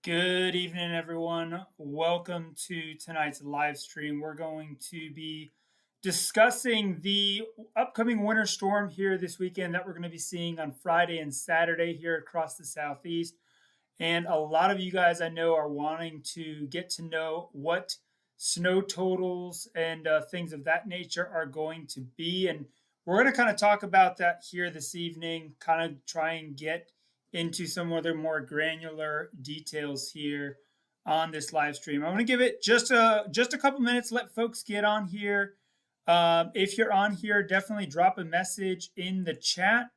Good evening, everyone. Welcome to tonight's live stream. We're going to be discussing the upcoming winter storm here this weekend that we're going to be seeing on Friday and Saturday here across the Southeast. And a lot of you guys I know are wanting to get to know what snow totals and things of that nature are going to be. And we're going to kind of talk about that here this evening, kind of try and get into some other more granular details here on this live stream. I'm going to give it just a couple minutes, let folks get on here. If you're on here, definitely drop a message in the chat.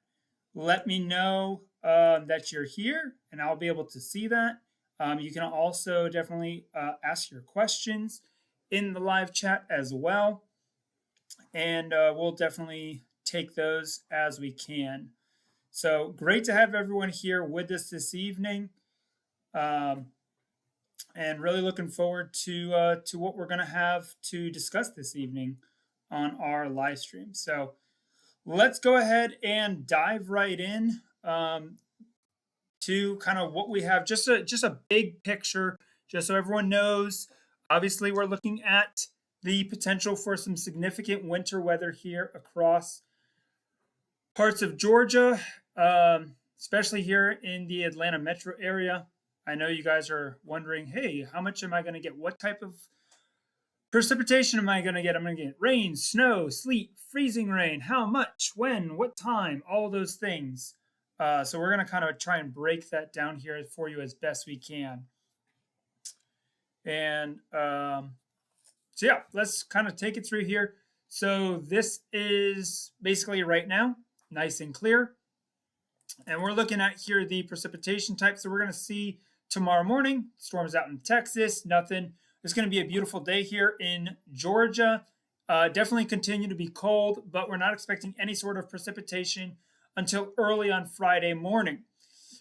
Let me know that you're here, and I'll be able to see that. You can also definitely ask your questions in the live chat as well, and we'll definitely take those as we can. So great to have everyone here with us this evening, and really looking forward to what we're going to have to discuss this evening on our live stream. So let's go ahead and dive right in to kind of what we have. Just a big picture, just so everyone knows. Obviously, we're looking at the potential for some significant winter weather here across parts of Georgia, especially here in the Atlanta metro area. I know you guys are wondering, hey, how much am I going to get? What type of precipitation am I going to get? I'm going to get rain, snow, sleet, freezing rain. How much? When? What time? All of those things. So we're going to kind of try and break that down here for you as best we can. And so yeah, let's kind of take it through here. So this is basically right now, nice and clear. And we're looking at here the precipitation type. So we're going to see tomorrow morning, storms out in Texas, nothing. It's going to be a beautiful day here in Georgia. Definitely continue to be cold, but we're not expecting any sort of precipitation until early on Friday morning.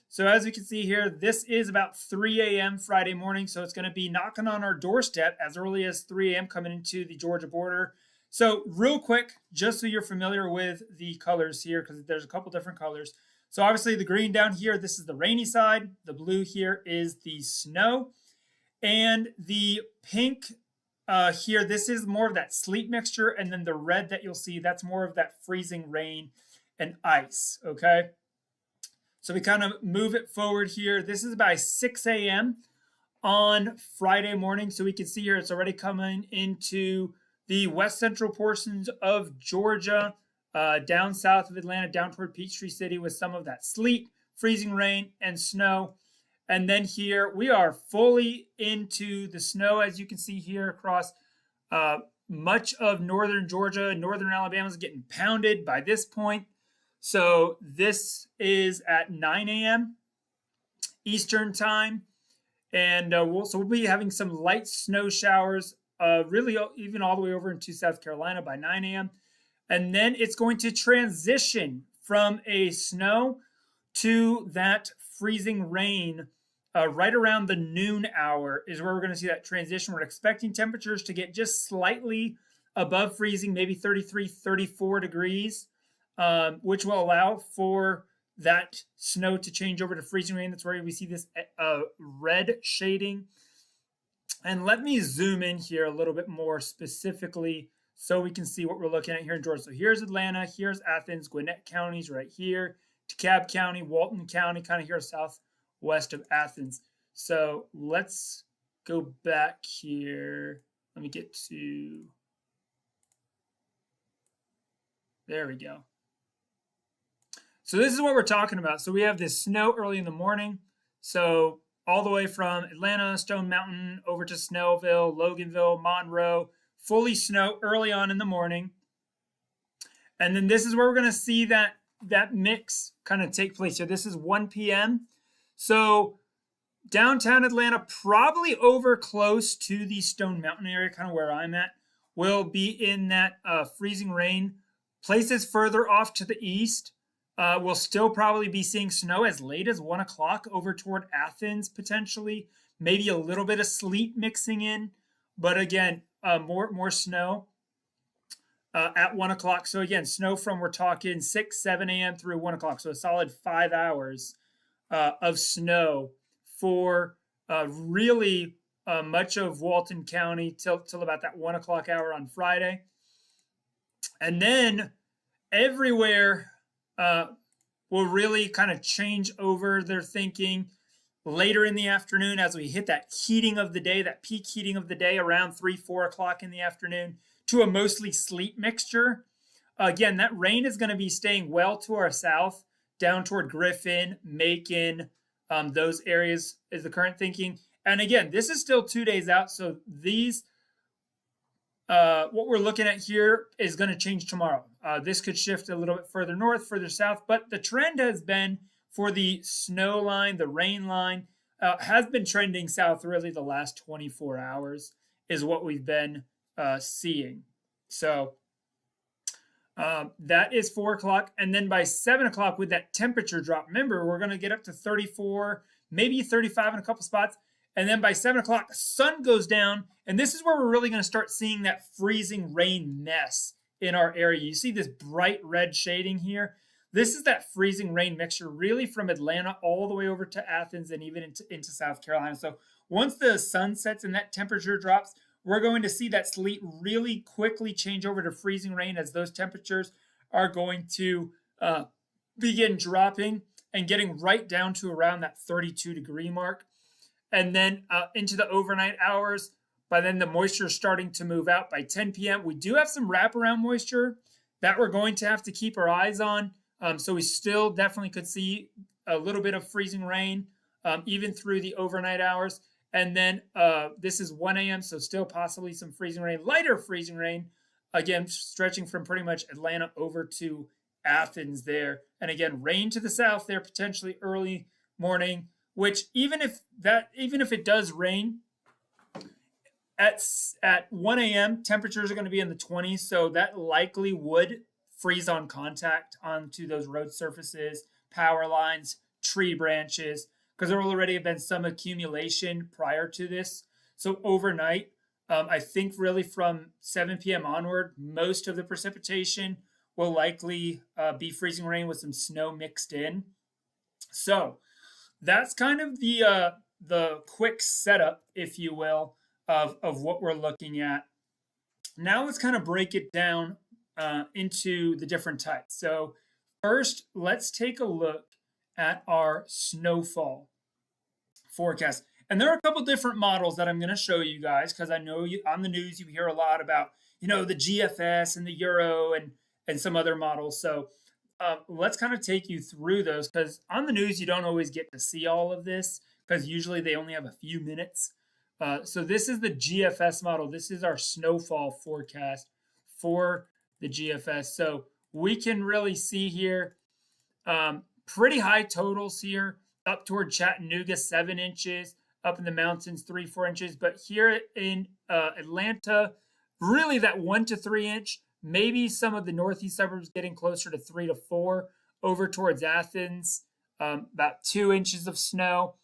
So as you can see here, this is about 3 a.m. Friday morning. So it's going to be knocking on our doorstep as early as 3 a.m. coming into the Georgia border. So real quick, just so you're familiar with the colors here, because there's a couple different colors. So obviously the green down here, this is the rainy side. The blue here is the snow. And the pink here, this is more of that sleet mixture. And then the red that you'll see, that's more of that freezing rain and ice, okay? So we kind of move it forward here. This is by 6 a.m. on Friday morning. So we can see here it's already coming into the west central portions of Georgia, down south of Atlanta, down toward Peachtree City with some of that sleet, freezing rain, and snow. And then here we are fully into the snow, as you can see here across much of northern Georgia. Northern Alabama is getting pounded by this point. So this is at 9 a.m. Eastern time. And we'll be having some light snow showers, really even all the way over into South Carolina by 9 a.m. And then it's going to transition from a snow to that freezing rain right around the noon hour is where we're going to see that transition. We're expecting temperatures to get just slightly above freezing, maybe 33, 34 degrees, which will allow for that snow to change over to freezing rain. That's where we see this red shading. And let me zoom in here a little bit more specifically so we can see what we're looking at here in Georgia. So here's Atlanta, here's Athens, Gwinnett counties right here, DeKalb County, Walton County, kind of here southwest of Athens. So let's go back here. Let me get to, there we go. So this is what we're talking about. So we have this snow early in the morning. So all the way from Atlanta, Stone Mountain, over to Snellville, Loganville, Monroe, fully snow early on in the morning. And then this is where we're going to see that mix kind of take place. So this is 1 p.m. So downtown Atlanta, probably over close to the Stone Mountain area, kind of where I'm at, will be in that freezing rain. Places further off to the east, we'll still probably be seeing snow as late as 1 o'clock over toward Athens, potentially. Maybe a little bit of sleet mixing in. But again, more snow at 1 o'clock. So again, snow from, we're talking 6, 7 a.m. through 1 o'clock. So a solid 5 hours of snow for really much of Walton County till about that 1 o'clock hour on Friday. And then everywhere will really kind of change over their thinking later in the afternoon as we hit that heating of the day, that peak heating of the day around 3-4 o'clock in the afternoon, to a mostly sleet mixture. Again, that rain is going to be staying well to our south, down toward Griffin, Macon, those areas is the current thinking. And again, this is still 2 days out, so these what we're looking at here is going to change tomorrow. This could shift a little bit further north, further south, but the trend has been for the snow line, the rain line, has been trending south really the last 24 hours is what we've been seeing. So that is 4 o'clock. And then by 7 o'clock with that temperature drop, remember, we're going to get up to 34, maybe 35 in a couple spots. And then by 7 o'clock, the sun goes down. And this is where we're really going to start seeing that freezing rain mess in our area. You see this bright red shading here. This is that freezing rain mixture really from Atlanta all the way over to Athens and even into South Carolina. So once the sun sets and that temperature drops, we're going to see that sleet really quickly change over to freezing rain as those temperatures are going to begin dropping and getting right down to around that 32-degree mark. And then into the overnight hours, by then the moisture is starting to move out. By 10 p.m., we do have some wraparound moisture that we're going to have to keep our eyes on. So we still definitely could see a little bit of freezing rain even through the overnight hours. And then this is 1 a.m., so still possibly some freezing rain, lighter freezing rain, again, stretching from pretty much Atlanta over to Athens there. And again, rain to the south there, potentially early morning, which even if it does rain, at 1 a.m., temperatures are going to be in the 20s, so that likely would freeze on contact onto those road surfaces, power lines, tree branches, because there will already have been some accumulation prior to this. So overnight, I think really from 7 p.m. onward, most of the precipitation will likely be freezing rain with some snow mixed in. So that's kind of the quick setup, if you will, of what we're looking at. Now let's kind of break it down into the different types. So first, let's take a look at our snowfall forecast. And there are a couple different models that I'm going to show you guys because I know on the news you hear a lot about, the GFS and the Euro and some other models. So let's kind of take you through those because on the news you don't always get to see all of this because usually they only have a few minutes. So this is the GFS model. This is our snowfall forecast for the GFS. So we can really see here pretty high totals here up toward Chattanooga, 7 inches, up in the mountains, 3-4 inches. But here in Atlanta, really that 1 to 3 inch, maybe some of the northeast suburbs getting closer to 3 to 4 over towards Athens, about 2 inches of snow,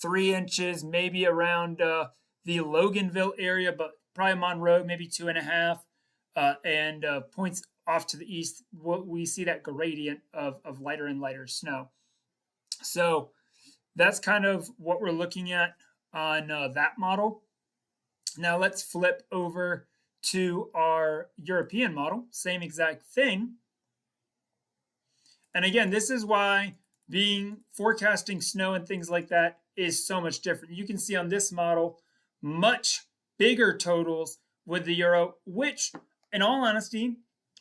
3 inches, maybe around the Loganville area, but probably Monroe, maybe 2.5, and points off to the east, we see that gradient of lighter and lighter snow. So that's kind of what we're looking at on that model. Now let's flip over to our European model, same exact thing. And again, this is why forecasting snow and things like that is so much different. You can see on this model, much bigger totals with the Euro, which in all honesty,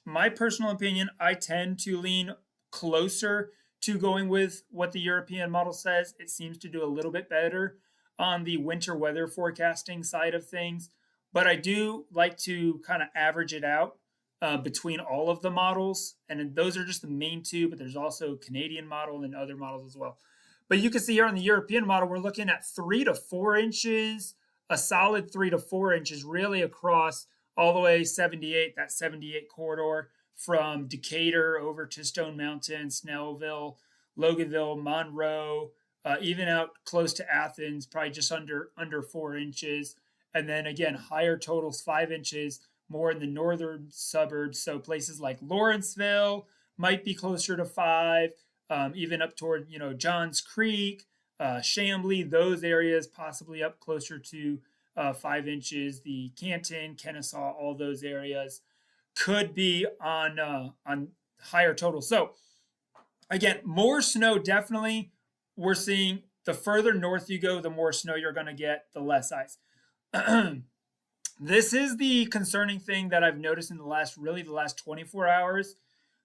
my personal opinion, I tend to lean closer to going with what the European model says. It seems to do a little bit better on the winter weather forecasting side of things. But I do like to kind of average it out between all of the models. And those are just the main two, but there's also a Canadian model and other models as well. But you can see here on the European model, we're looking at 3 to 4 inches, a solid 3 to 4 inches really across all the way 78, that 78 corridor from Decatur over to Stone Mountain, Snellville, Loganville, Monroe, even out close to Athens, probably just under 4 inches. And then again, higher totals, 5 inches, more in the northern suburbs. So places like Lawrenceville might be closer to 5, even up toward, Johns Creek, Chambly, those areas possibly up closer to 5 inches. The Canton, Kennesaw, all those areas could be on higher total. So again, more snow definitely. We're seeing the further north you go, the more snow you're going to get, the less ice. This is the concerning thing that I've noticed in the last 24 hours.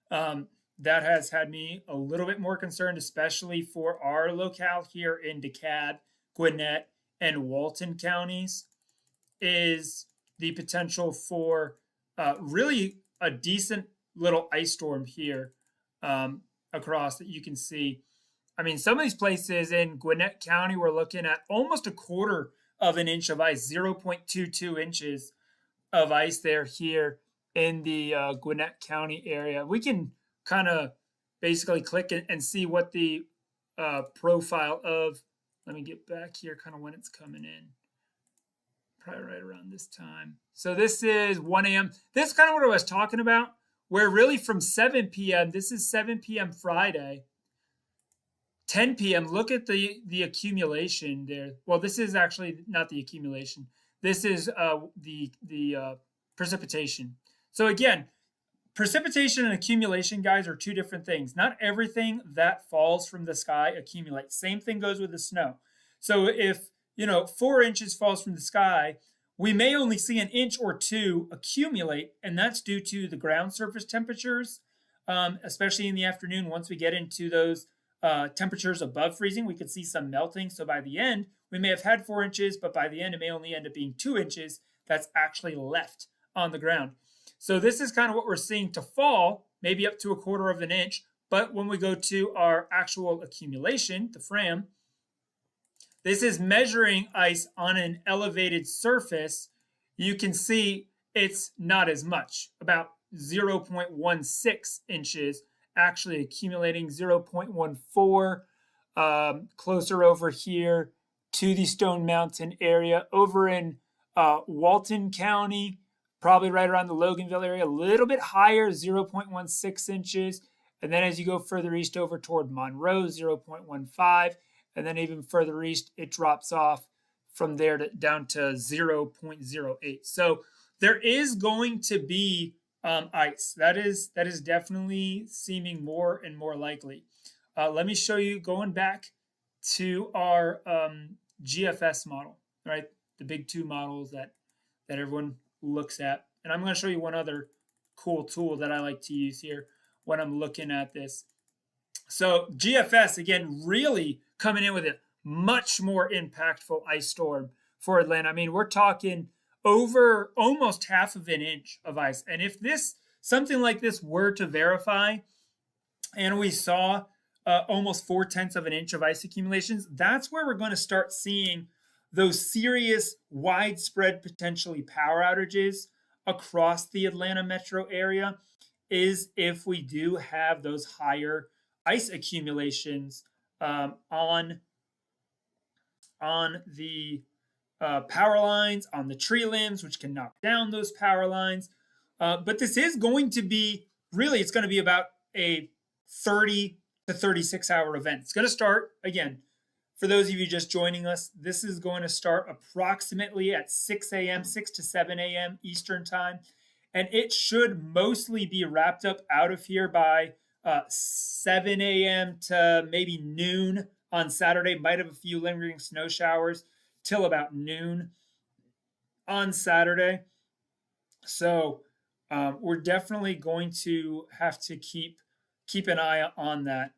That has had me a little bit more concerned, especially for our locale here in DeKalb, Gwinnett, and Walton counties, is the potential for really a decent little ice storm here across that you can see. I mean, some of these places in Gwinnett County, we're looking at almost a quarter of an inch of ice, 0.22 inches of ice there here in the Gwinnett County area. We can kind of basically click it and see what the profile of, let me get back here kind of when it's coming in. Probably right around this time. So this is 1 a.m. This is kind of what I was talking about, where really from 7 p.m., this is 7 p.m. Friday, 10 p.m., look at the accumulation there. Well, this is actually not the accumulation. This is the precipitation. So again, precipitation and accumulation, guys, are two different things. Not everything that falls from the sky accumulates. Same thing goes with the snow. So if 4 inches falls from the sky, we may only see an inch or two accumulate, and that's due to the ground surface temperatures, especially in the afternoon. Once we get into those temperatures above freezing, we could see some melting. So by the end, we may have had 4 inches, but by the end, it may only end up being 2 inches that's actually left on the ground. So this is kind of what we're seeing to fall, maybe up to a quarter of an inch. But when we go to our actual accumulation, the FRAM, this is measuring ice on an elevated surface. You can see it's not as much, about 0.16 inches, actually accumulating 0.14, closer over here to the Stone Mountain area. Over in Walton County, probably right around the Loganville area, a little bit higher, 0.16 inches. And then as you go further east over toward Monroe, 0.15. And then even further east, it drops off from there down to 0.08. So there is going to be ice. That is definitely seeming more and more likely. Let me show you, going back to our GFS model, right? The big two models that everyone looks at. And I'm going to show you one other cool tool that I like to use here when I'm looking at this. So GFS, again, really coming in with a much more impactful ice storm for Atlanta. I mean, we're talking over almost half of an inch of ice. And if something like this were to verify, and we saw almost 0.4 of an inch of ice accumulations, that's where we're going to start seeing those serious, widespread, potentially power outages across the Atlanta metro area, is if we do have those higher ice accumulations on the power lines, on the tree limbs, which can knock down those power lines. But this is going to be, really, it's going to be about a 30 to 36 hour event. It's going to start, again, for those of you just joining us, this is going to start approximately at 6 a.m., 6 to 7 a.m. Eastern time. And it should mostly be wrapped up out of here by 7 a.m. to maybe noon on Saturday. Might have a few lingering snow showers till about noon on Saturday. So we're definitely going to have to keep an eye on that.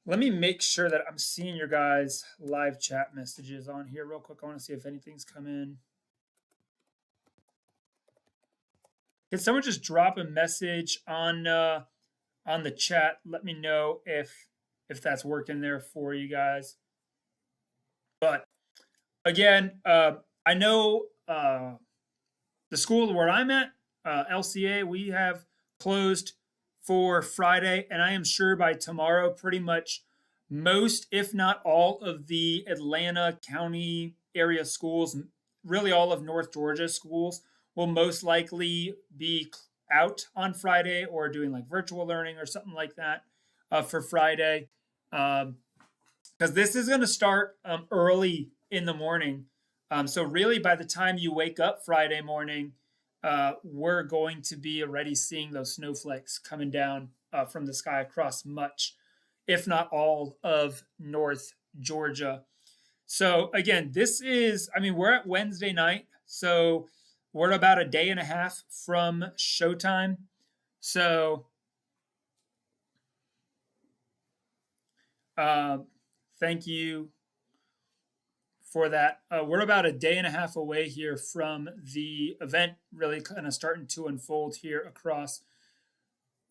Let me make sure that I'm seeing your guys' live chat messages on here real quick. I want to see if anything's come in. Can someone just drop a message on the chat? Let me know if that's working there for you guys. But again, I know the school where I'm at, LCA, we have closed for Friday, and I am sure by tomorrow, pretty much most, if not all, of the Atlanta County area schools, really all of North Georgia schools, will most likely be out on Friday or doing like virtual learning or something like that for Friday. because this is going to start early in the morning. So really, by the time you wake up Friday morning, we're going to be already seeing those snowflakes coming down from the sky across much, if not all, of North Georgia. So again, this is, I mean, we're at Wednesday night, so we're about a day and a half from showtime. So thank you for that. We're about a day and a half away here from the event really kind of starting to unfold here across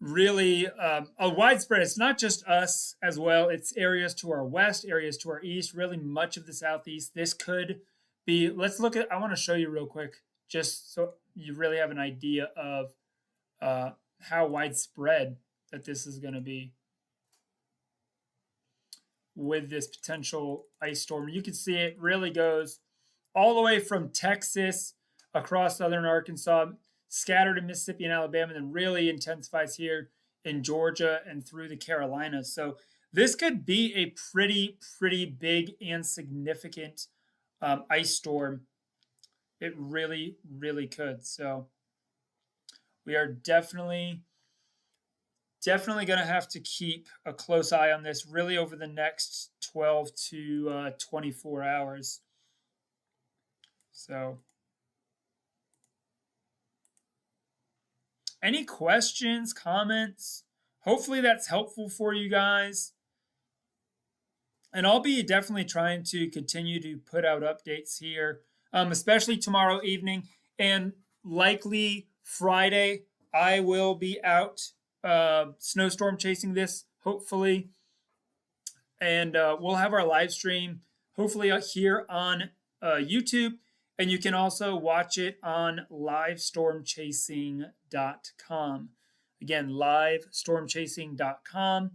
really a widespread. It's not just us as well. It's areas to our west, areas to our east, really much of the southeast. This could be, let's look at, I want to show you real quick, just so you really have an idea of how widespread that this is going to be with this potential ice storm. You can see it really goes all the way from Texas across southern Arkansas, scattered in Mississippi and Alabama, and then really intensifies here in Georgia and through the Carolinas. So this could be a pretty big and significant ice storm. It really could. So we are definitely going to have to keep a close eye on this really over the next 12 to 24 hours. So any questions, comments? Hopefully that's helpful for you guys. And I'll be definitely trying to continue to put out updates here, especially tomorrow evening and likely Friday. I will be out snowstorm chasing this, hopefully. And we'll have our live stream, hopefully here on YouTube. And you can also watch it on livestormchasing.com. Again, livestormchasing.com.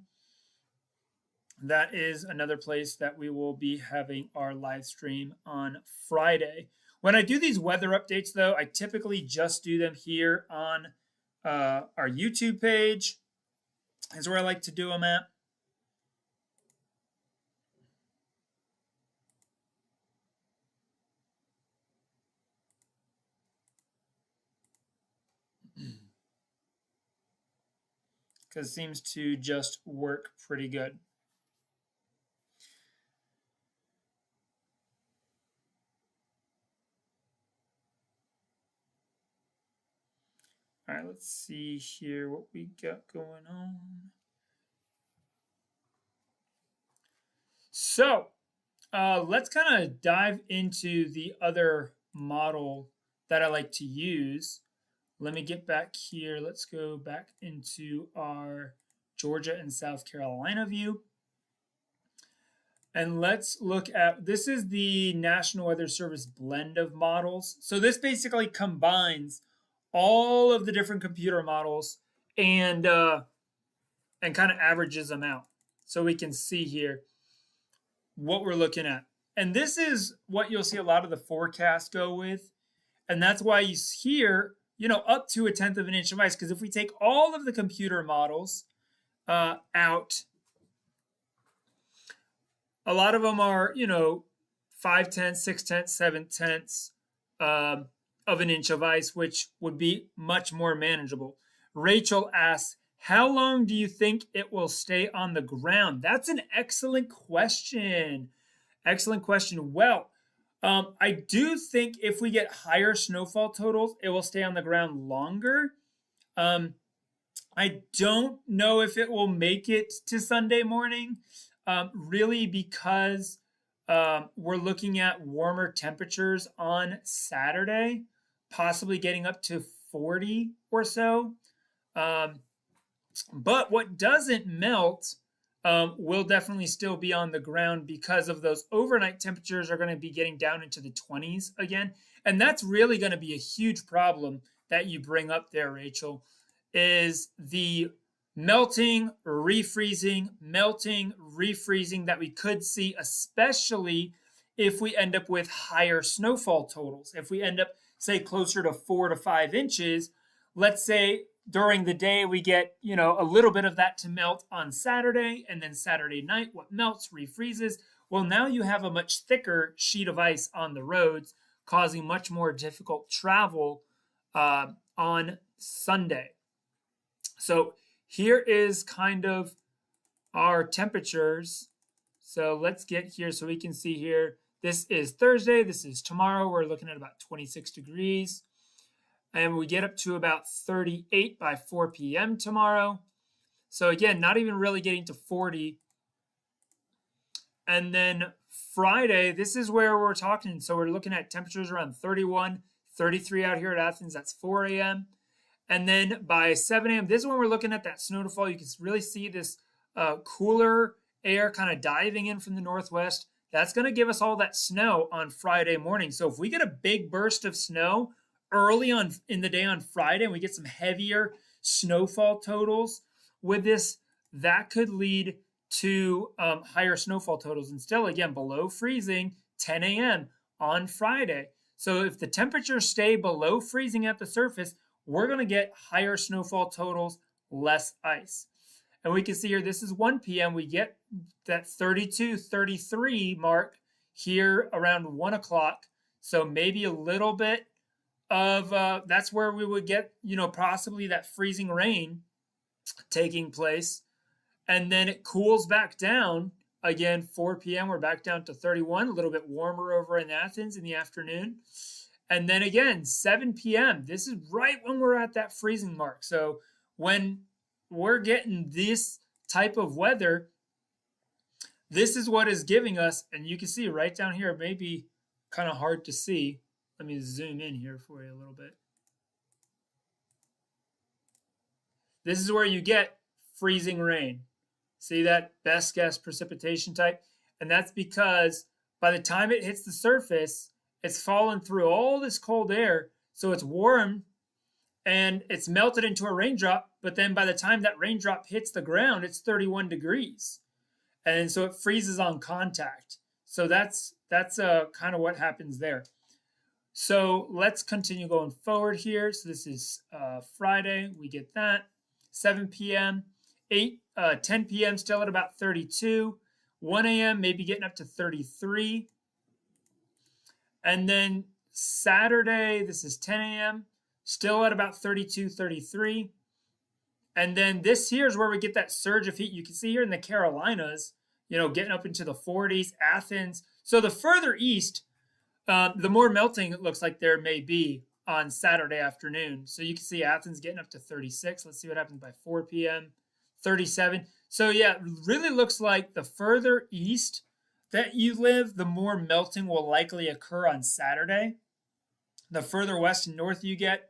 That is another place that we will be having our live stream on Friday. When I do these weather updates, though, I typically just do them here on our YouTube page. Is where I like to do them at. Because it seems to just work pretty good. All right, let's see here what we got going on. So let's kind of dive into the other model that I like to use. Let me get back here. Let's go back into our Georgia and South Carolina view. And let's look at, this is the National Weather Service blend of models. So this basically combines all of the different computer models and kind of averages them out. So we can see here what we're looking at. And this is what you'll see a lot of the forecasts go with. And that's why you hear, you know, up to 1/10 of an inch of ice. Because if we take all of the computer models out, a lot of them are, you know, 5/10, 6/10, 7/10 of an inch of ice, which would be much more manageable. Rachel asks, how long do you think it will stay on the ground? That's an excellent question. Excellent question. Well, I do think if we get higher snowfall totals, it will stay on the ground longer. I don't know if it will make it to Sunday morning, really because we're looking at warmer temperatures on Saturday, possibly getting up to 40 or so. But what doesn't melt will definitely still be on the ground because of those overnight temperatures are going to be getting down into the 20s again. And that's really going to be a huge problem that you bring up there, Rachel, is the melting, refreezing that we could see, especially if we end up with higher snowfall totals. If we end up, say, closer to 4 to 5 inches, let's say during the day, we get, a little bit of that to melt on Saturday, and then Saturday night, what melts refreezes. Well, now you have a much thicker sheet of ice on the roads, causing much more difficult travel on Sunday. So here is kind of our temperatures. So let's get here so we can see here. This is Thursday. This is tomorrow. We're looking at about 26 degrees. And we get up to about 38 by 4 p.m. tomorrow. So again, not even really getting to 40. And then Friday, this is where we're talking. So we're looking at temperatures around 31, 33 out here at Athens. That's 4 a.m. And then by 7 a.m., this is when we're looking at that snow to fall. You can really see this cooler air kind of diving in from the northwest. That's going to give us all that snow on Friday morning. So if we get a big burst of snow early on in the day on Friday, and we get some heavier snowfall totals with this, that could lead to higher snowfall totals, and still again below freezing 10 a.m. on Friday. So if the temperatures stay below freezing at the surface, we're going to get higher snowfall totals, less ice. And we can see here, this is 1 p.m. We get that 32, 33 mark here around 1 o'clock. So maybe a little bit of, that's where we would get, possibly that freezing rain taking place. And then it cools back down. Again, 4 p.m., we're back down to 31, a little bit warmer over in Athens in the afternoon. And then again, 7 p.m., this is right when we're at that freezing mark. So when we're getting this type of weather, this is what is giving us, and you can see right down here, it may be kind of hard to see. Let me zoom in here for you a little bit. This is where you get freezing rain. See that best guess precipitation type? And that's because by the time it hits the surface, it's fallen through all this cold air, so it's warm and it's melted into a raindrop, but then by the time that raindrop hits the ground, it's 31 degrees. And so it freezes on contact. So that's kind of what happens there. So let's continue going forward here. So this is Friday, we get that. 7 p.m., 10 p.m. still at about 32. 1 a.m. maybe getting up to 33. And then Saturday, this is 10 a.m., still at about 32, 33. And then this here is where we get that surge of heat. You can see here in the Carolinas, getting up into the 40s, Athens. So the further east, the more melting it looks like there may be on Saturday afternoon. So you can see Athens getting up to 36. Let's see what happens by 4 p.m. 37. So yeah, it really looks like the further east that you live, the more melting will likely occur on Saturday. The further west and north you get,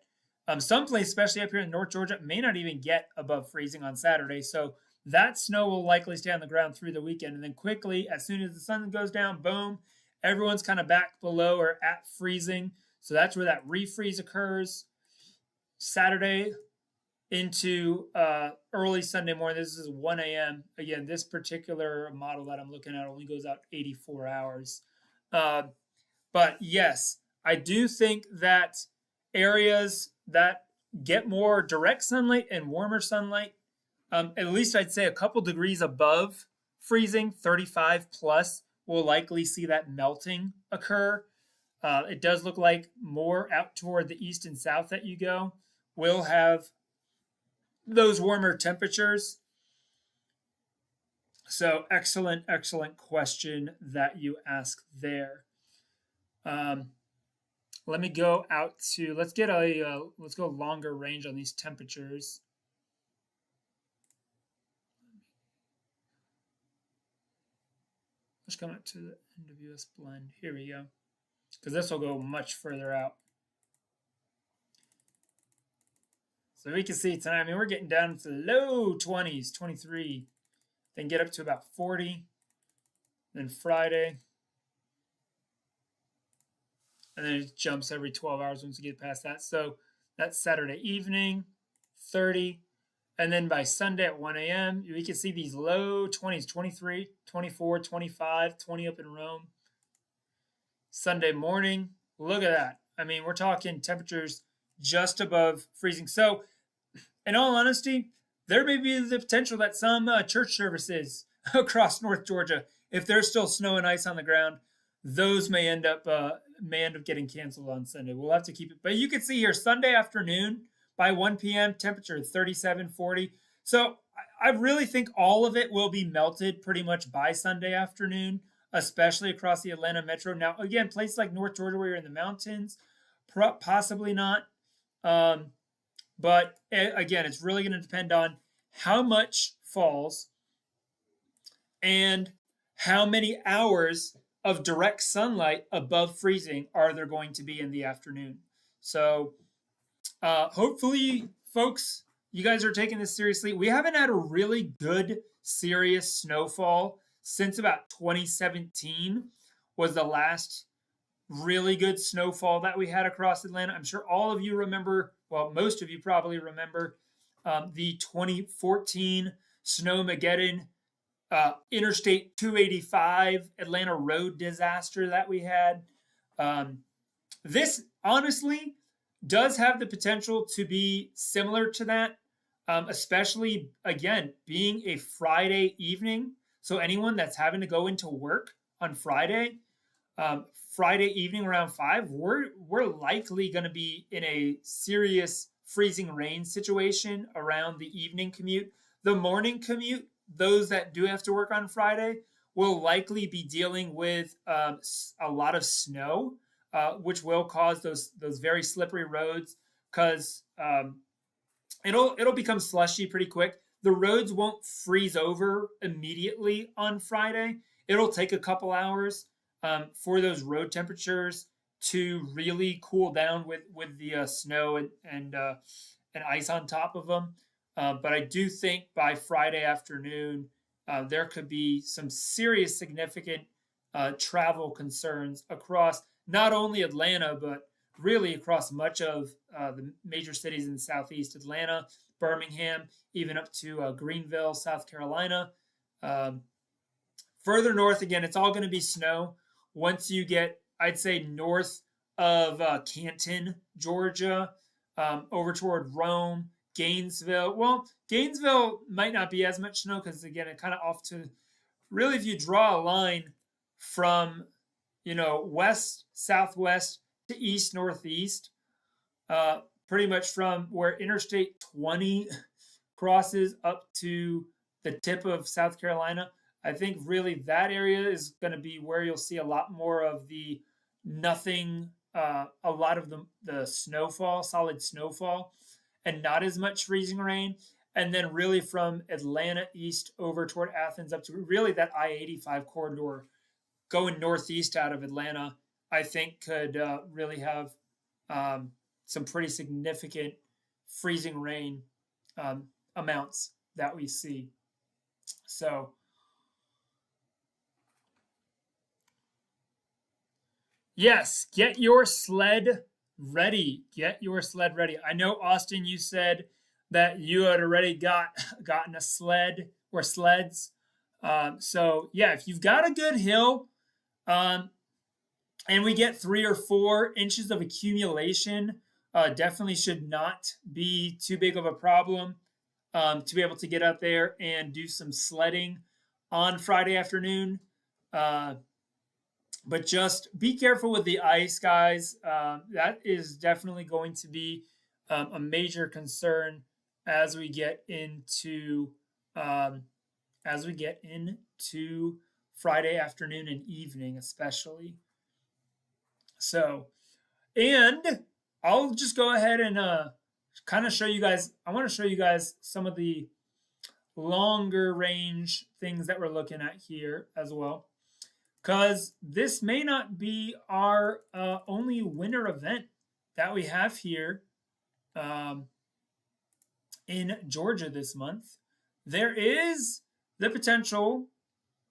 some place, especially up here in North Georgia, may not even get above freezing on Saturday. So that snow will likely stay on the ground through the weekend. And then quickly, as soon as the sun goes down, boom, everyone's kind of back below or at freezing. So that's where that refreeze occurs. Saturday into early Sunday morning. This is 1 a.m. Again, this particular model that I'm looking at only goes out 84 hours. But yes, I do think that areas that get more direct sunlight and warmer sunlight, at least I'd say a couple degrees above freezing, 35 plus, will likely see that melting occur. It does look like more out toward the east and south that you go will have those warmer temperatures. So excellent question that you ask there. Let me go out to, let's go longer range on these temperatures. Let's come up to the end of US blend. Here we go. Because this will go much further out. So we can see tonight, we're getting down to low 20s, 23, then get up to about 40, then Friday, and then it jumps every 12 hours once we get past that. So that's Saturday evening, 30, and then by Sunday at 1 a.m., we can see these low 20s, 23, 24, 25, 20 up in Rome. Sunday morning, look at that. We're talking temperatures just above freezing. So in all honesty, there may be the potential that some church services across North Georgia, if there's still snow and ice on the ground, those may end up getting canceled on Sunday. We'll have to keep it. But you can see here Sunday afternoon by 1 p.m. temperature 37, 40. So I really think all of it will be melted pretty much by Sunday afternoon, especially across the Atlanta metro. Now, again, places like North Georgia where you're in the mountains, possibly not. But again, it's really going to depend on how much falls and how many hours of direct sunlight above freezing are there going to be in the afternoon. So hopefully, folks, you guys are taking this seriously. We haven't had a really good, serious snowfall since about 2017 was the last really good snowfall that we had across Atlanta. I'm sure all of you remember, well, most of you probably remember the 2014 Snowmageddon Interstate 285 Atlanta road disaster that we had. This honestly does have the potential to be similar to that, especially, again, being a Friday evening. So anyone that's having to go into work on Friday, Friday evening around 5, we're likely going to be in a serious freezing rain situation around the evening commute. The morning commute, those that do have to work on Friday, will likely be dealing with a lot of snow, which will cause those very slippery roads because it'll become slushy pretty quick. The roads won't freeze over immediately on Friday. It'll take a couple hours for those road temperatures to really cool down with the snow and ice on top of them. But I do think by Friday afternoon, there could be some serious, significant travel concerns across not only Atlanta, but really across much of the major cities in the Southeast, Atlanta, Birmingham, even up to Greenville, South Carolina. Further north, again, it's all going to be snow. Once you get, I'd say, north of Canton, Georgia, over toward Rome, Gainesville. Well, Gainesville might not be as much snow because, again, it kind of off to, really, if you draw a line from, west, southwest to east, northeast, pretty much from where Interstate 20 crosses up to the tip of South Carolina. I think really that area is going to be where you'll see a lot more of the nothing, a lot of the snowfall, solid snowfall, and not as much freezing rain. And then really from Atlanta east over toward Athens up to really that I-85 corridor going northeast out of Atlanta, I think could really have some pretty significant freezing rain amounts that we see. So, yes, get your sled ready. Get your sled ready. I know, Austin, you said that you had already gotten a sled or sleds. So yeah, if you've got a good hill, and we get 3 or 4 inches of accumulation, definitely should not be too big of a problem to be able to get out there and do some sledding on Friday afternoon. But just be careful with the ice, guys. That is definitely going to be a major concern as we get into Friday afternoon and evening, especially. So, and I'll just go ahead and kind of show you guys. I want to show you guys some of the longer range things that we're looking at here as well, because this may not be our only winter event that we have here in Georgia this month. There is the potential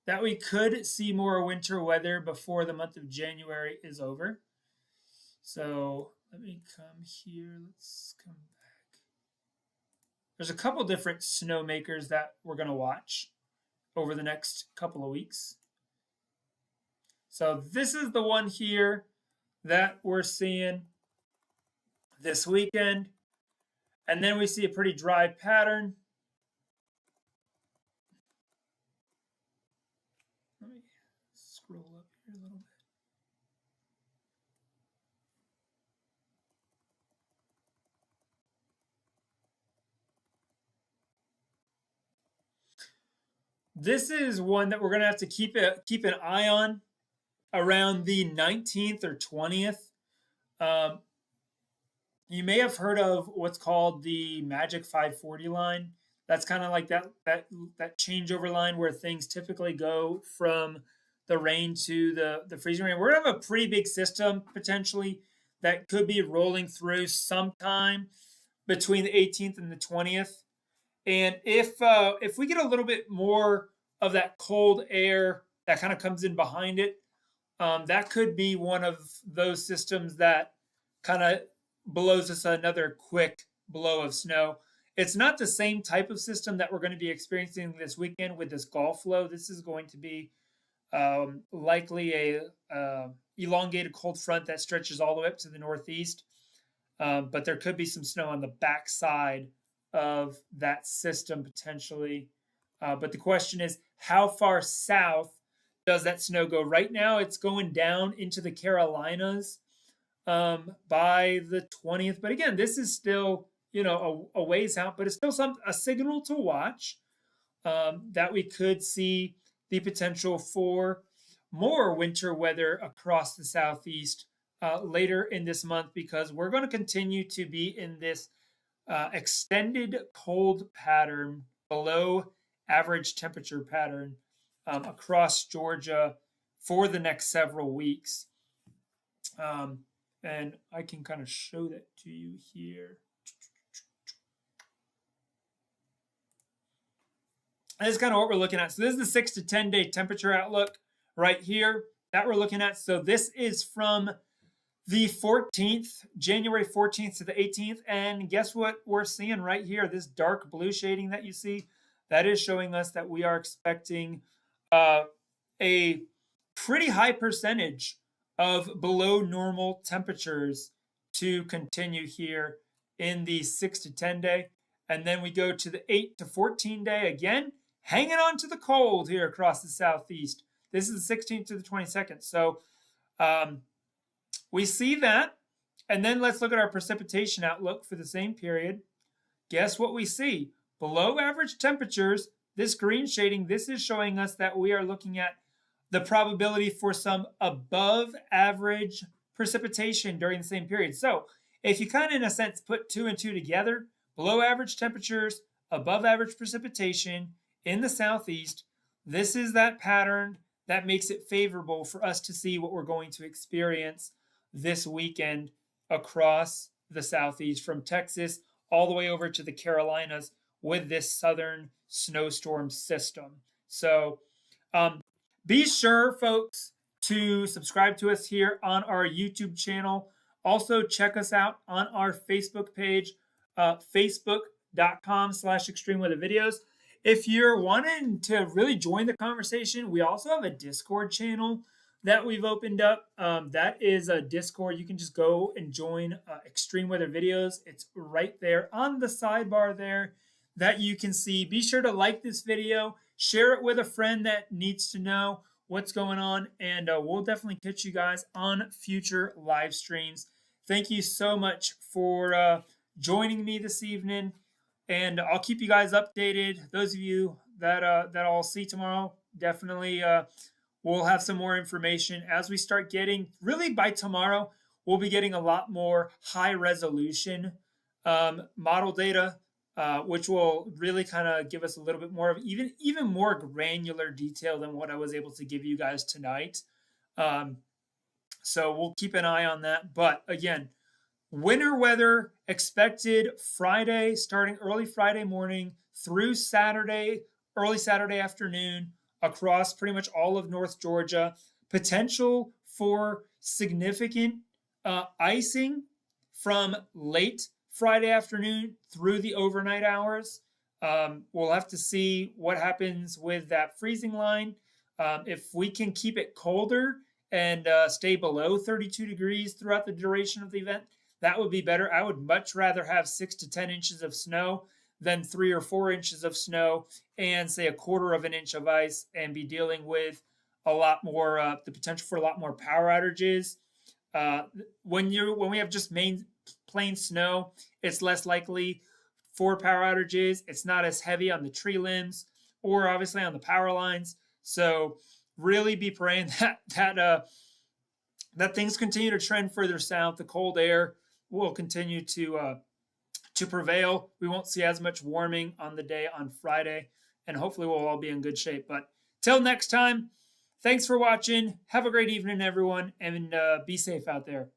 that we could see more winter weather before the month of January is over. So let me come here. Let's come back. There's a couple different snowmakers that we're going to watch over the next couple of weeks. So this is the one here that we're seeing this weekend. And then we see a pretty dry pattern. Let me scroll up here a little bit. This is one that we're going to have to keep an eye on around the 19th or 20th. You may have heard of what's called the Magic 540 line. That's kind of like that changeover line where things typically go from the rain to the freezing rain. We're going to have a pretty big system potentially that could be rolling through sometime between the 18th and the 20th. And if we get a little bit more of that cold air that kind of comes in behind it, that could be one of those systems that kind of blows us another quick blow of snow. It's not the same type of system that we're going to be experiencing this weekend with this Gulf flow. This is going to be likely a elongated cold front that stretches all the way up to the northeast. But there could be some snow on the backside of that system potentially. But the question is, how far south does that snow go? Right now, it's going down into the Carolinas by the 20th. But again, this is still, a ways out, but it's still a signal to watch that we could see the potential for more winter weather across the southeast later in this month, because we're going to continue to be in this extended cold pattern, below average temperature pattern across Georgia for the next several weeks. And I can kind of show that to you here. This is kind of what we're looking at. So this is the 6 to 10 day temperature outlook right here that we're looking at. So this is from the 14th, January 14th to the 18th. And guess what we're seeing right here? This dark blue shading that you see, that is showing us that we are expecting a pretty high percentage of below normal temperatures to continue here in the 6 to 10 day. And then we go to the 8 to 14 day again, hanging on to the cold here across the southeast. This is the 16th to the 22nd. So we see that. And then let's look at our precipitation outlook for the same period. Guess what we see? Below average temperatures, this green shading, this is showing us that we are looking at the probability for some above average precipitation during the same period. So if you kind of, in a sense, put 2 and 2 together, below average temperatures, above average precipitation in the southeast, this is that pattern that makes it favorable for us to see what we're going to experience this weekend across the southeast, from Texas all the way over to the Carolinas with this southern snowstorm system. So be sure, folks, to subscribe to us here on our YouTube channel. Also, check us out on our Facebook page, facebook.com/extremeweathervideos. If you're wanting to really join the conversation, we also have a Discord channel that we've opened up. That is a Discord. You can just go and join Extreme Weather Videos. It's right there on the sidebar there that you can see. Be sure to like this video, share it with a friend that needs to know what's going on, and we'll definitely catch you guys on future live streams. Thank you so much for joining me this evening, and I'll keep you guys updated. Those of you that I'll see tomorrow, definitely we'll have some more information as we start getting, really by tomorrow, we'll be getting a lot more high resolution model data, which will really kind of give us a little bit more of even more granular detail than what I was able to give you guys tonight. So we'll keep an eye on that. But again, winter weather expected Friday, starting early Friday morning through Saturday, early Saturday afternoon, across pretty much all of North Georgia. Potential for significant icing from late Friday afternoon through the overnight hours. We'll have to see what happens with that freezing line. If we can keep it colder and stay below 32 degrees throughout the duration of the event, that would be better. I would much rather have 6 to 10 inches of snow than 3 or 4 inches of snow and say a quarter of an inch of ice, and be dealing with a lot more the potential for a lot more power outages. When we have just plain snow, it's less likely for power outages. It's not as heavy on the tree limbs or obviously on the power lines. So really be praying that things continue to trend further south. The cold air will continue to prevail. We won't see as much warming on the day on Friday, and hopefully we'll all be in good shape. But till next time, thanks for watching. Have a great evening, everyone, and be safe out there.